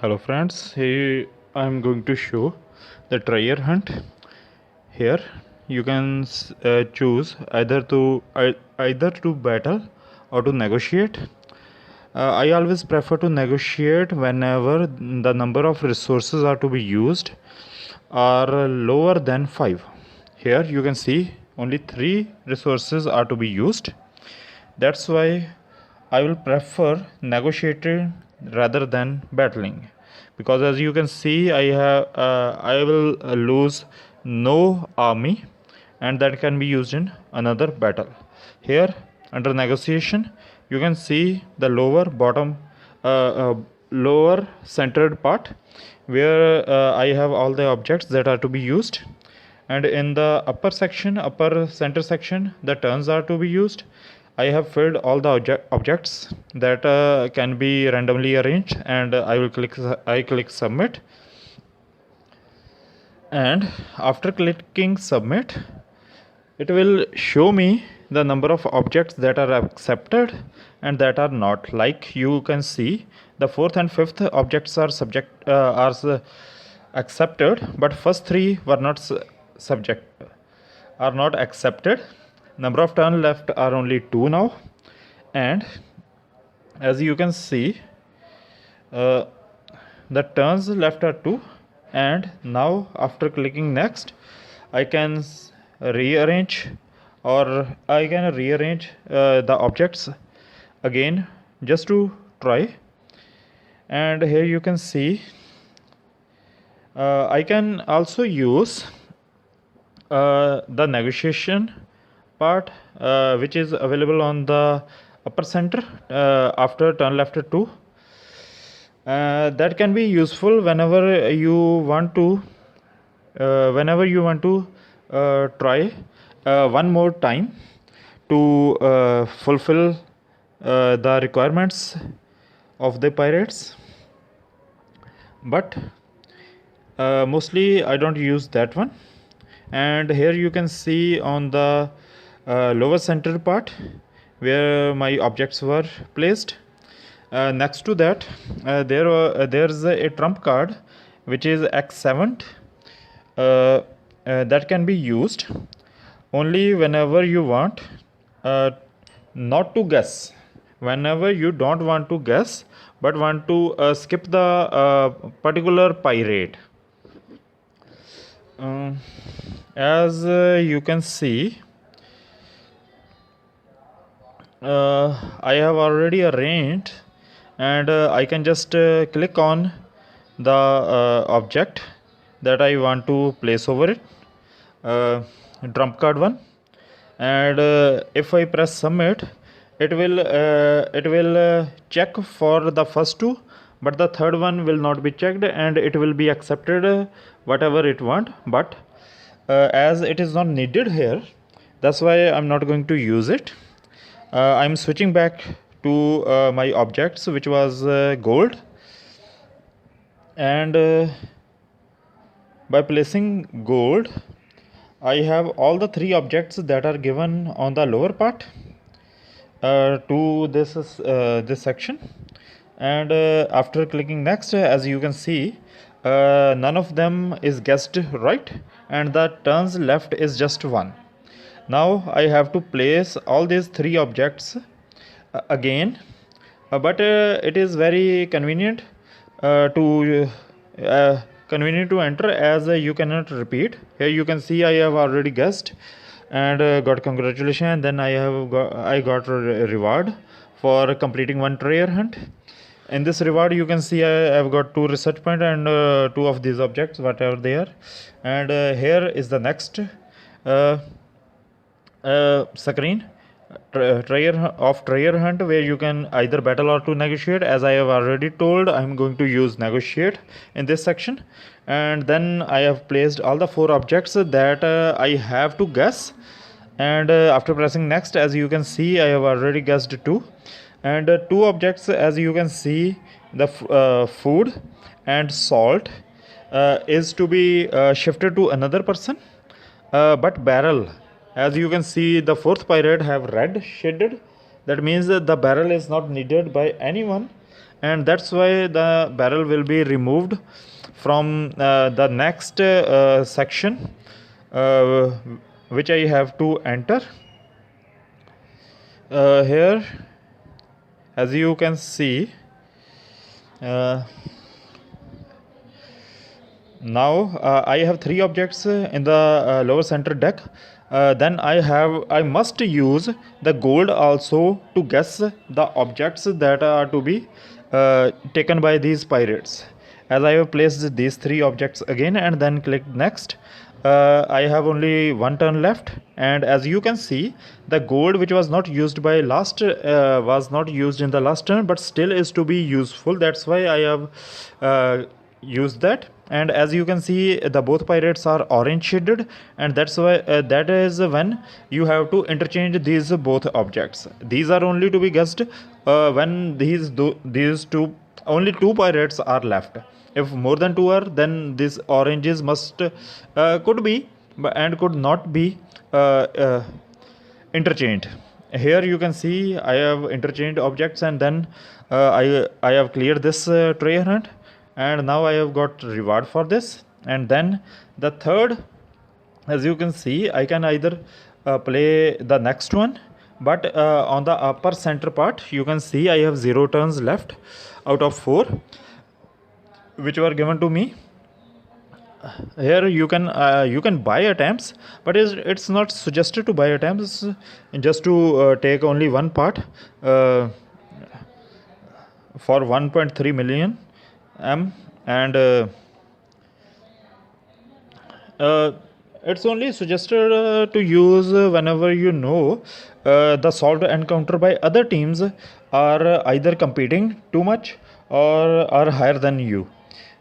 Hello friends, here I am going to show the treasure hunt. Here you can choose either to battle or to negotiate. I always prefer to negotiate whenever the number of resources are to be used are lower than 5. Here you can see only 3 resources are to be used. That's why I will prefer negotiating rather than battling, because as you can see I will lose no army, and that can be used in another battle. Here under negotiation you can see the lower centered part where I have all the objects that are to be used, and in the upper center section the turns are to be used. I have filled all the objects that can be randomly arranged, and I click submit, and after clicking submit it will show me the number of objects that are accepted and that are not. Like you can see, the fourth and fifth objects are accepted, but first 3 were not accepted. Number of turn left are only 2 now, and as you can see uh, the turns left are 2. And now after clicking next I can rearrange the objects again just to try. And here you can see I can also use the negotiation part which is available on the upper center after turn left 2. That can be useful whenever you want to try one more time to fulfill the requirements of the pirates, but mostly I don't use that one. And here you can see on the lower center part where my objects were placed. Next to that there's a trump card which is x7 that can be used only whenever you want not to guess, whenever you don't want to guess but want to skip the particular pirate. As you can see, I have already arranged, and I can just click on the object that I want to place over it, trump card 1, and if I press submit it will check for the first 2, but the third one will not be checked and it will be accepted whatever it want. But as it is not needed here, that's why I'm not going to use it. I'm switching back to my objects, which was gold, and by placing gold I have all the 3 objects that are given on the lower part to this section. And after clicking next, as you can see, none of them is guessed right, and the turns left is just 1. Now I have to place all these 3 objects again, but it is very convenient to enter, as you cannot repeat. Here you can see I have already guessed and got congratulations, and then I got a reward for completing one treasure hunt. In this reward you can see I have got 2 research point and 2 of these objects, whatever they are. And here is the next screen, treasure hunt, where you can either battle or to negotiate. As I have already told, I am going to use negotiate in this section. And then I have placed all the 4 objects that I have to guess, and after pressing next, as you can see I have already guessed 2, and 2 objects, as you can see, the food and salt is to be shifted to another person, but barrel, as you can see, the 4th pirate have red shaded, That means that the barrel is not needed by anyone, and that's why the barrel will be removed from the next section uh, which I have to enter. Here, as you can see, now I have three objects in the lower center deck. Then I must use the gold also to guess the objects that are to be taken by these pirates. As I have placed these three objects again and then click next, I have only one turn left, and as you can see, the gold which was not used by last was not used in the last turn, but still is to be useful. That's why I have used that. And as you can see, the both pirates are orange shaded, and that's why that is when you have to interchange these both objects. These are only to be guessed when these two, only two pirates are left. If more than two are, then these oranges must could be and could not be interchanged. Here you can see I have interchanged objects, and then I have cleared this treasure hunt, and now I have got reward for this. And then the third, as you can see, I can either play the next one, but on the upper center part you can see I have 0 turns left out of 4 which were given to me. Here you can buy attempts, but it's not suggested to buy attempts, just to take only one part for 1.3 million M, and it's only suggested to use whenever you know the solved encounter by other teams are either competing too much or are higher than you.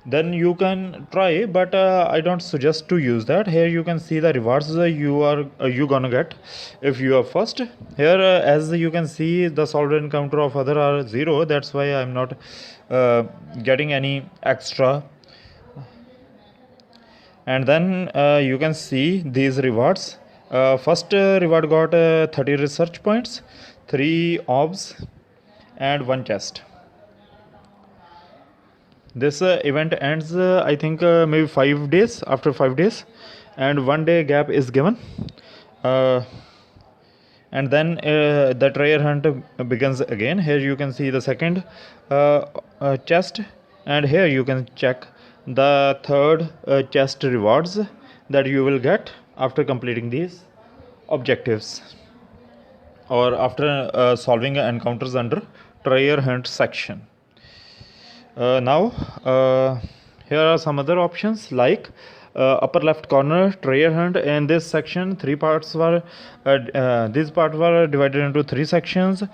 Then you can try, but I don't suggest to use that. Here you can see the rewards you gonna get if you are first. Here as you can see, the solved encounter of other are 0. That's why I'm not getting any extra. And then you can see these rewards. First reward got 30 research points, 3 orbs, and 1 chest. This event ends I think maybe 5 days, after 5 days, and 1 day gap is given, and then the treasure hunt begins again. Here you can see the second chest, and here you can check the third chest rewards that you will get after completing these objectives or after solving encounters under treasure hunt section. Now here are some other options, like upper left corner treasure hunt. In this section, these parts were divided into 3 sections.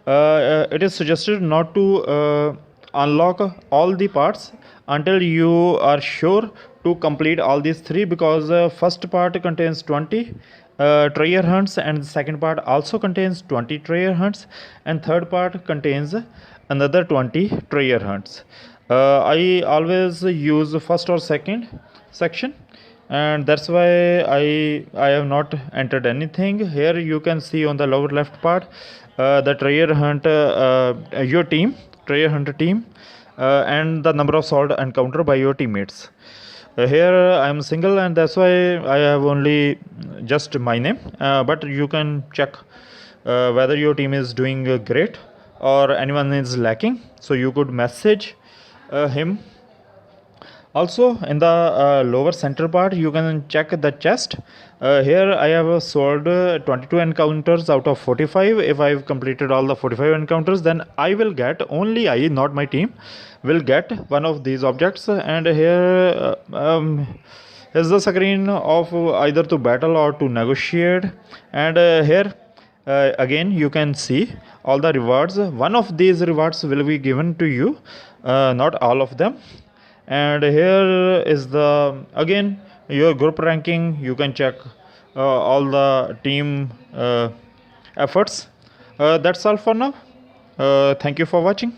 It is suggested not to unlock all the parts until you are sure to complete all these 3, because first part contains 20 treasure hunts, and the second part also contains 20 treasure hunts, and third part contains another 20 treasure hunts. I always use first or second section, and that's why I have not entered anything. Here you can see on the lower left part the treasure hunt, your team, treasure hunter team, and the number of solved encounter by your teammates. Here I am single, and that's why I have only just my name, but you can check whether your team is doing great or anyone is lacking, so you could message him. Also in the lower center part you can check the chest. Here I have solved 22 encounters out of 45. If I've completed all the 45 encounters, then I will get, only I, not my team, will get one of these objects. And here is the screen of either to battle or to negotiate. And here again you can see all the rewards. One of these rewards will be given to you, not all of them. And here is the again your group ranking. You can check all the team efforts. That's all for now. Thank you for watching.